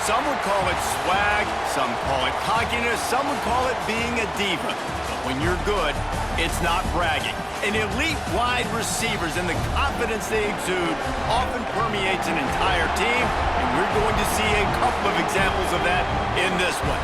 Some would call it swag, some call it cockiness, some would call it being a diva. But when you're good, it's not bragging. An elite wide receivers and the confidence they exude often permeates an entire team, and we're going to see a couple of examples of that in this one.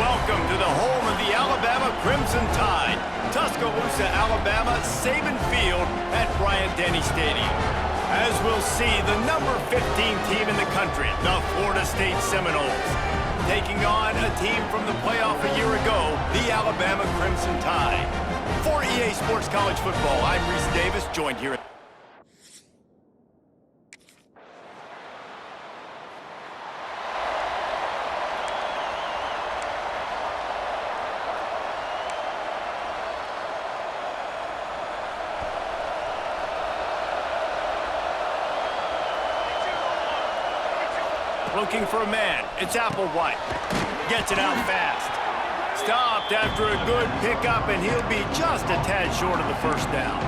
Welcome to the home of the Alabama Crimson Tide, Tuscaloosa, Alabama, Saban Field at Bryant-Denny Stadium. As we'll see, the number 15 team in the country, the Florida State Seminoles, taking on a team from the playoff a year ago, the Alabama Crimson Tide. For EA Sports College Football, I'm Reese Davis, joined here. Looking for a man. It's Applewhite. Gets it out fast. Stopped after a good pickup, and he'll be just a tad short of the first down.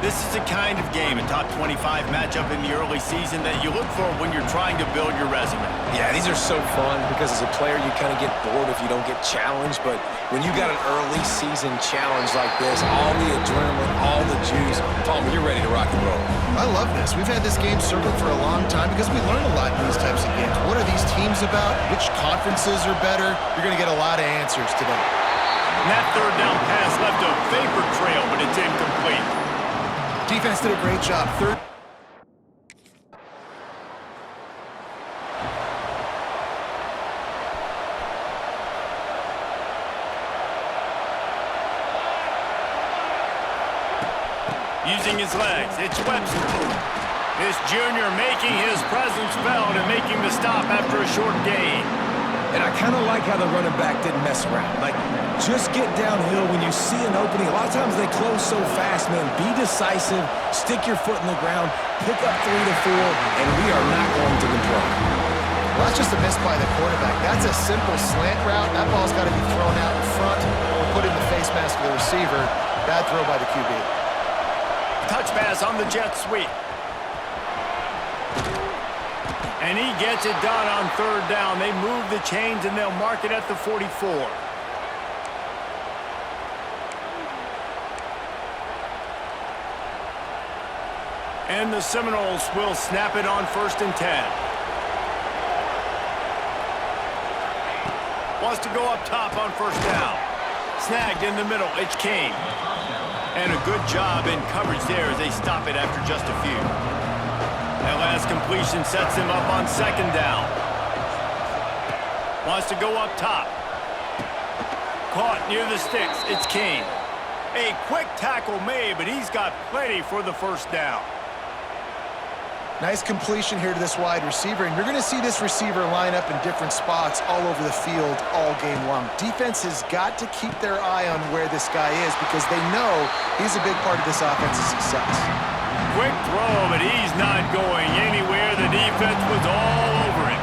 This is the kind of game, a top 25 matchup in the early season, that you look for when you're trying to build your resume. Yeah, these are so fun because as a player, you kind of get bored if you don't get challenged. But when you got an early season challenge like this, all the adrenaline, all the juice, Palmer, you're ready to rock and roll. I love this. We've had this game circled for a long time because we learn a lot in these types of games. What are these teams about? Which conferences are better? You're going to get a lot of answers today. And that third down pass left a vapor trail, but it's incomplete. Defense did a great job. Using his legs, it's Webster. This junior making his presence felt and making the stop after a short gain. And I kind of like how the running back didn't mess around. Like, just get downhill when you see an opening. A lot of times they close so fast, man. Be decisive, stick your foot in the ground, pick up 3 to 4, and we are not going to complain. Well, that's just a miss by the quarterback. That's a simple slant route. That ball's got to be thrown out in front or put in the face mask of the receiver. Bad throw by the QB. Touch pass on the jet sweep. And he gets it done on third down. They move the chains and they'll mark it at the 44. And the Seminoles will snap it on 1st and 10. Wants to go up top on 1st down. Snagged in the middle. It's Kane. And a good job in coverage there as they stop it after just a few. That last completion sets him up on 2nd down. Wants to go up top. Caught near the sticks. It's Kane. A quick tackle made, but he's got plenty for the 1st down. Nice completion here to this wide receiver, and you're going to see this receiver line up in different spots all over the field all game long. Defense has got to keep their eye on where this guy is because they know he's a big part of this offense's success. Quick throw, but he's not going anywhere. The defense was all over him.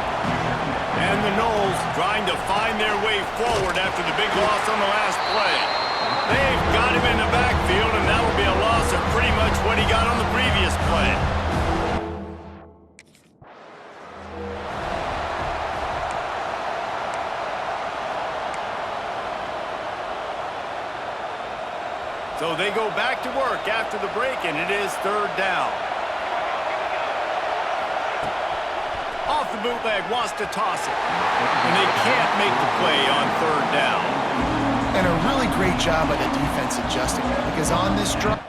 And the Noles trying to find their way forward after the big loss on the last play. They've got him in the backfield, and that will be a loss of pretty much what he got on the previous play. So they go back to work after the break, and it is 3rd down. Off the bootleg, wants to toss it. And they can't make the play on 3rd down. And a really great job by the defense adjusting that because on this drive,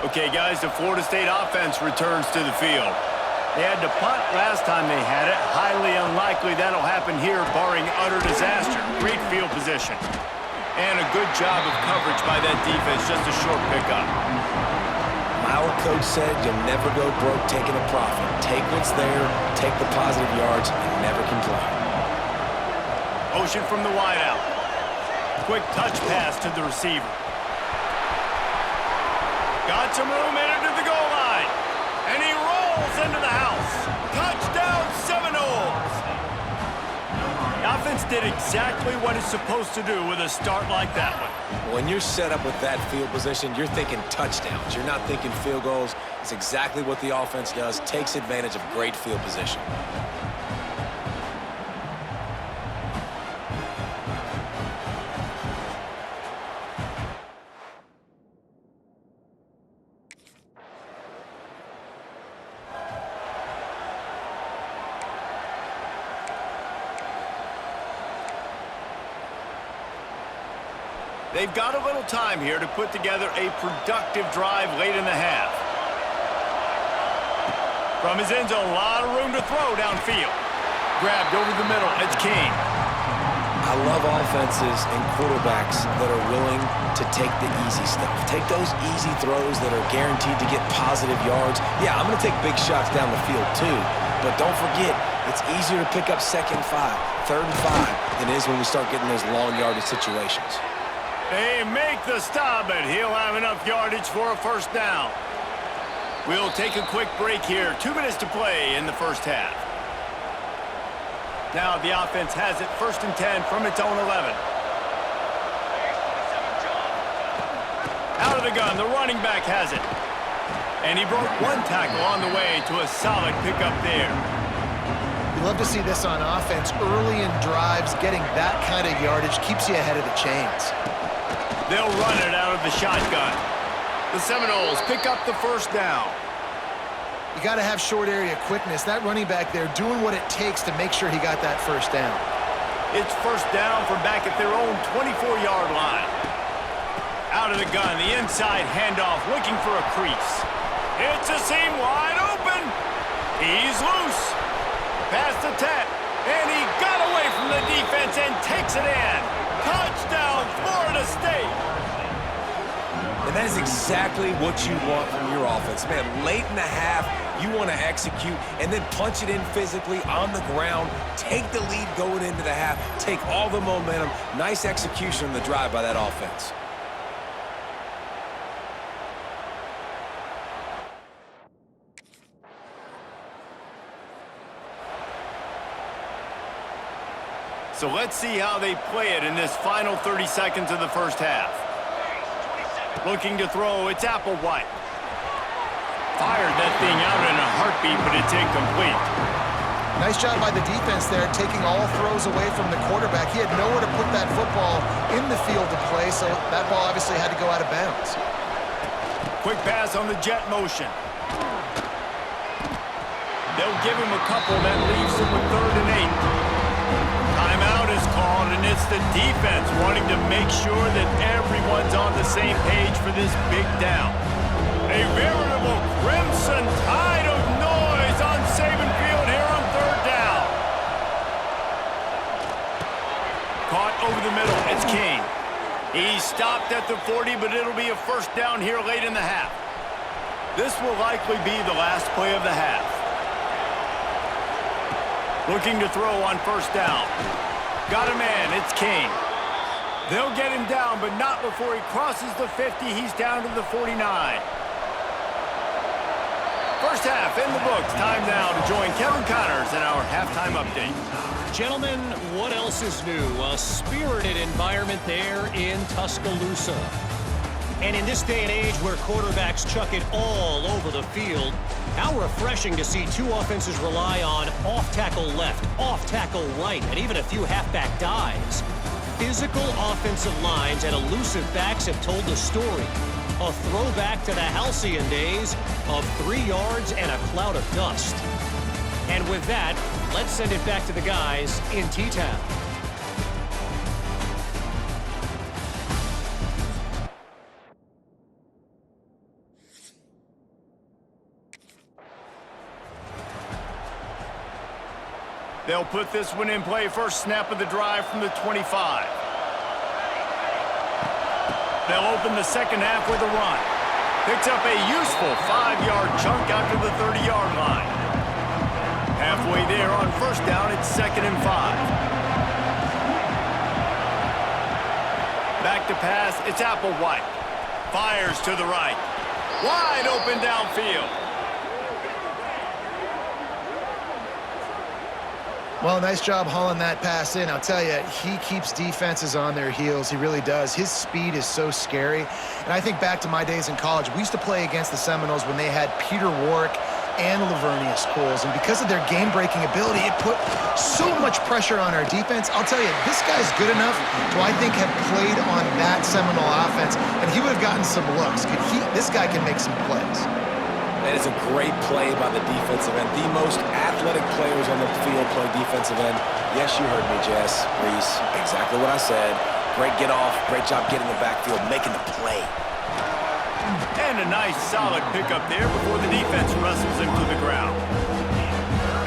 okay, guys, the Florida State offense returns to the field. They had to punt last time they had it. Highly unlikely that'll happen here, barring utter disaster. Great field position. And a good job of coverage by that defense, just a short pickup. My old coach said you'll never go broke taking a profit. Take what's there, take the positive yards, and never complain. Motion from the wideout. Quick touch pass to the receiver. Got some room in it to the goal line. And he rolls into the house. Touchdown, Seminoles. Now offense did exactly what it's supposed to do with a start like that one. When you're set up with that field position, you're thinking touchdowns. You're not thinking field goals. It's exactly what the offense does, takes advantage of great field position. They've got a little time here to put together a productive drive late in the half. From his end zone, a lot of room to throw downfield. Grabbed over the middle, it's King. I love offenses and quarterbacks that are willing to take the easy stuff. Take those easy throws that are guaranteed to get positive yards. Yeah, I'm going to take big shots down the field too, but don't forget, it's easier to pick up 2nd and 5, 3rd and 5 than it is when we start getting those long yardage situations. They make the stop, but he'll have enough yardage for a first down. We'll take a quick break here. 2 minutes to play in the first half. Now the offense has it 1st and 10 from its own 11. Out of the gun, the running back has it. And he broke 1 tackle on the way to a solid pickup there. You love to see this on offense. Early in drives, getting that kind of yardage keeps you ahead of the chains. They'll run it out of the shotgun. The Seminoles pick up the first down. You got to have short area quickness. That running back there doing what it takes to make sure he got that first down. It's first down from back at their own 24-yard line. Out of the gun, the inside handoff, looking for a crease. It's a seam wide open. He's loose. Past the 10, and he got away from the defense and takes it in. Touchdown, Florida State. And that is exactly what you want from your offense. Man, late in the half, you want to execute and then punch it in physically on the ground, take the lead going into the half, take all the momentum. Nice execution on the drive by that offense. So let's see how they play it in this final 30 seconds of the first half. Looking to throw, it's Applewhite. Fired that thing out in a heartbeat, but it's incomplete. Nice job by the defense there, taking all throws away from the quarterback. He had nowhere to put that football in the field to play, so that ball obviously had to go out of bounds. Quick pass on the jet motion. They'll give him a couple. That leaves him with 3rd and 8. Timeout is called, and it's the defense wanting to make sure that everyone's on the same page for this big down. A veritable crimson tide of noise on Saban Field here on 3rd down. Caught over the middle, it's King. He stopped at the 40, but it'll be a first down here late in the half. This will likely be the last play of the half. Looking to throw on first down. Got a man, it's King. They'll get him down, but not before he crosses the 50. He's down to the 49. First half in the books. Time now to join Kevin Connors in our halftime update. Gentlemen, what else is new? A spirited environment there in Tuscaloosa. And in this day and age where quarterbacks chuck it all over the field, how refreshing to see 2 offenses rely on off-tackle left, off-tackle right, and even a few halfback dives. Physical offensive lines and elusive backs have told the story. A throwback to the halcyon days of 3 yards and a cloud of dust. And with that, let's send it back to the guys in T-Town. They'll put this one in play. First snap of the drive from the 25. They'll open the second half with a run. Picks up a useful 5-yard chunk out to the 30-yard line. Halfway there on first down, it's 2nd and 5. Back to pass, it's Applewhite. Fires to the right. Wide open downfield. Well, nice job hauling that pass in. I'll tell you, he keeps defenses on their heels. He really does. His speed is so scary. And I think back to my days in college. We used to play against the Seminoles when they had Peter Warrick and Lavernius Coles. And because of their game-breaking ability, it put so much pressure on our defense. I'll tell you, this guy's good enough to, I think, have played on that Seminole offense, and he would have gotten some looks. This guy can make some plays. That is a great play by the defensive end. The most athletic players on the field play defensive end. Yes, you heard me, Jess, Reese. Exactly what I said. Great get off. Great job getting the backfield, making the play. And a nice solid pickup there before the defense wrestles him to the ground.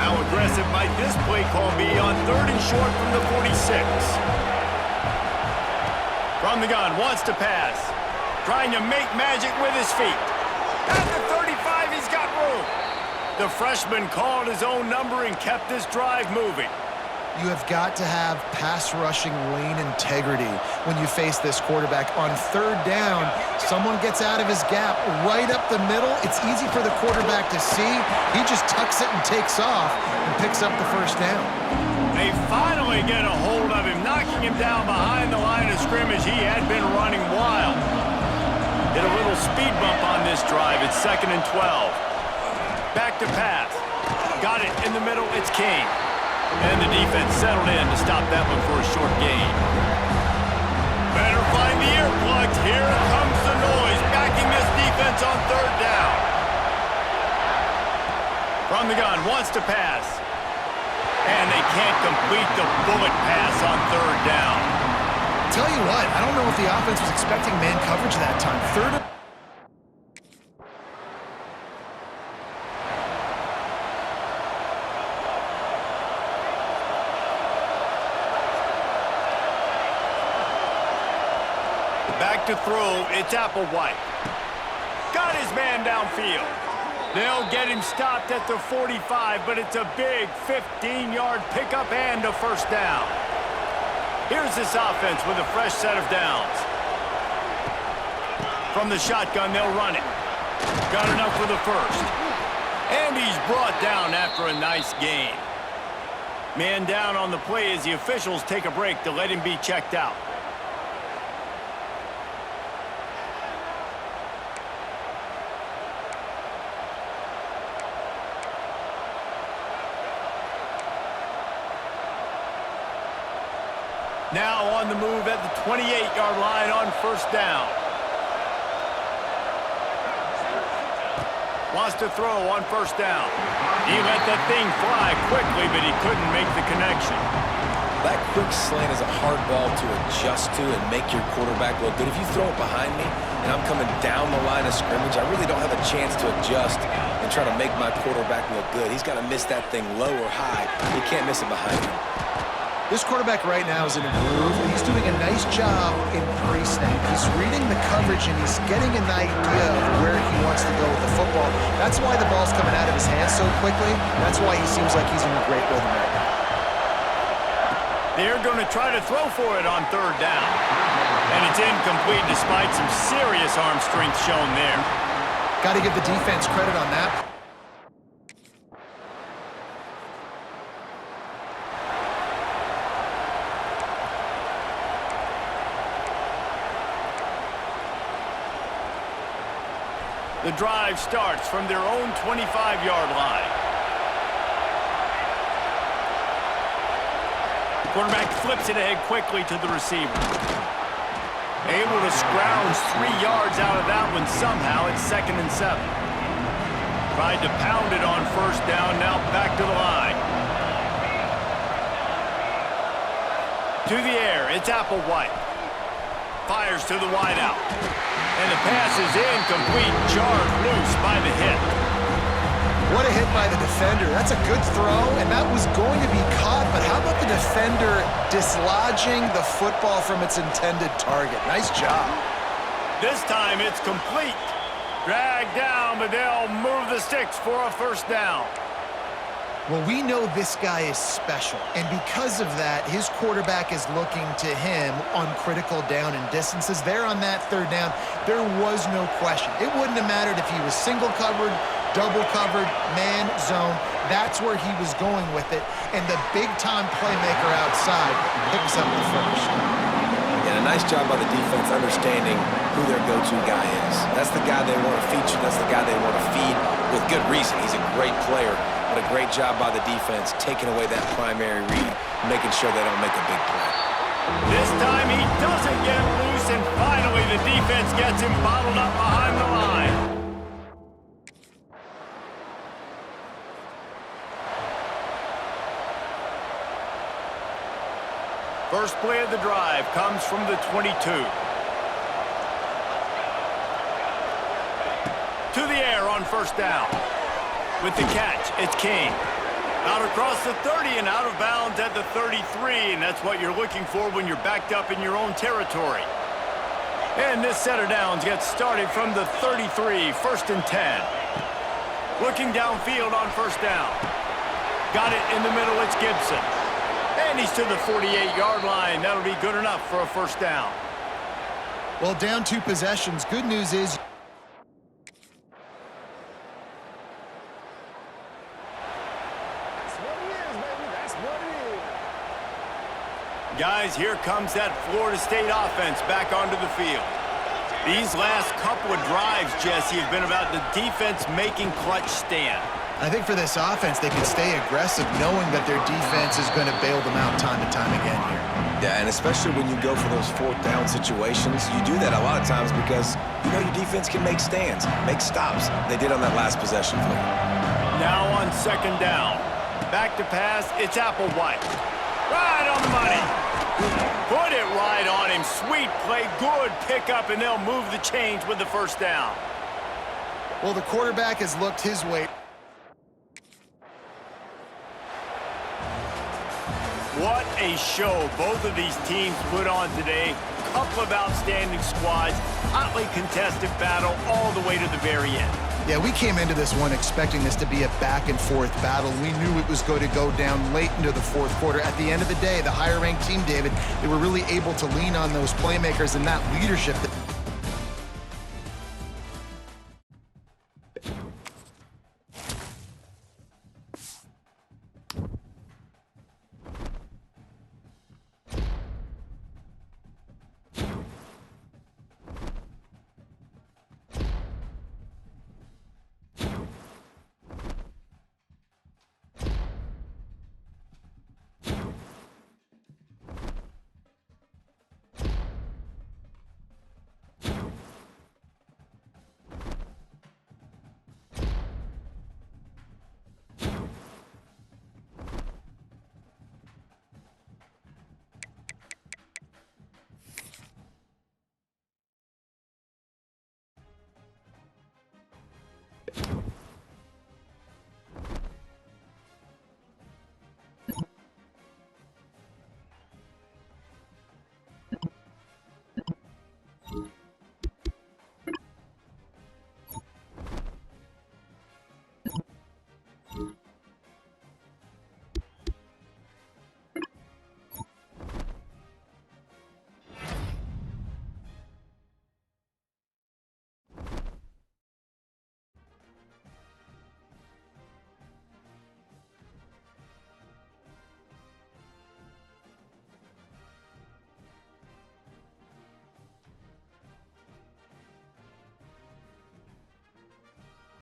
How aggressive might this play call be on 3rd and short from the 46? From the gun, wants to pass. Trying to make magic with his feet. At the 35, he's got room. The freshman called his own number and kept this drive moving. You have got to have pass-rushing lane integrity when you face this quarterback. On 3rd down, someone gets out of his gap right up the middle. It's easy for the quarterback to see. He just tucks it and takes off and picks up the 1st down. They finally get a hold of him, knocking him down behind the line of scrimmage. He had been running wild. Hit a little speed bump on this drive. It's 2nd and 12. Back to pass. Got it in the middle. It's King. And the defense settled in to stop that one for a short gain. Better find the earplugs. Here comes the noise, backing this defense on 3rd down. From the gun, wants to pass. And they can't complete the bullet pass on 3rd down. Tell you what, I don't know if the offense was expecting man coverage that time. 3rd. Back to throw, it's Applewhite. Got his man downfield. They'll get him stopped at the 45, but it's a big 15-yard pickup and a 1st down. Here's this offense with a fresh set of downs. From the shotgun, they'll run it. Got enough for the 1st. And he's brought down after a nice gain. Man down on the play as the officials take a break to let him be checked out. Now on the move at the 28-yard line on 1st down. Wants to throw on 1st down. He let that thing fly quickly, but he couldn't make the connection. That quick slant is a hard ball to adjust to and make your quarterback look good. If you throw it behind me and I'm coming down the line of scrimmage, I really don't have a chance to adjust and try to make my quarterback look good. He's got to miss that thing low or high. He can't miss it behind him. This quarterback right now is in a groove, and he's doing a nice job in pre-snap. He's reading the coverage, and he's getting an idea of where he wants to go with the football. That's why the ball's coming out of his hands so quickly. That's why he seems like he's in a great rhythm right now. They're going to try to throw for it on 3rd down. And it's incomplete despite some serious arm strength shown there. Got to give the defense credit on that. The drive starts from their own 25-yard line. Quarterback flips it ahead quickly to the receiver. Able to scrounge 3 yards out of that one somehow. It's 2nd and 7. Tried to pound it on 1st down, now back to the line. To the air, it's Applewhite. Fires to the wideout. And the pass is incomplete, jarred loose by the hit. What a hit by the defender. That's a good throw, and that was going to be caught, but how about the defender dislodging the football from its intended target? Nice job. This time it's complete. Dragged down, but they'll move the sticks for a 1st down. Well, we know this guy is special, and because of that, his quarterback is looking to him on critical down and distances. There on that 3rd down, there was no question. It wouldn't have mattered if he was single covered, double covered, man zone. That's where he was going with it. And the big-time playmaker outside picks up the first. And a nice job by the defense understanding who their go-to guy is. That's the guy they want to feature. That's the guy they want to feed with good reason. He's a great player, but a great job by the defense taking away that primary read, making sure they don't make a big play. This time he doesn't get loose, and finally the defense gets him bottled up behind the line. First play of the drive comes from the 22. To the air on first down. With the catch, it's King. Out across the 30 and out of bounds at the 33, and that's what you're looking for when you're backed up in your own territory. And this set of downs gets started from the 33, first and 10. Looking downfield on first down. Got it in the middle, it's Gibson. And he's to the 48-yard line. That'll be good enough for a first down. Well, down 2 possessions. Good news is guys, here comes that Florida State offense back onto the field. These last couple of drives, Jesse, have been about the defense making clutch stand. I think for this offense, they can stay aggressive knowing that their defense is going to bail them out time and time again here. Yeah, and especially when you go for those fourth down situations, you do that a lot of times because you know your defense can make stands, make stops. They did on that last possession for you. Now on second down. Back to pass, it's Applewhite. Right on the money. Put it right on him. Sweet play, good pickup, and they'll move the chains with the first down. Well, the quarterback has looked his way. What a show both of these teams put on today. Couple of outstanding squads, hotly contested battle all the way to the very end. Yeah, we came into this one expecting this to be a back-and-forth battle. We knew it was going to go down late into the fourth quarter. At the end of the day, the higher-ranked team, David, they were really able to lean on those playmakers and that leadership. That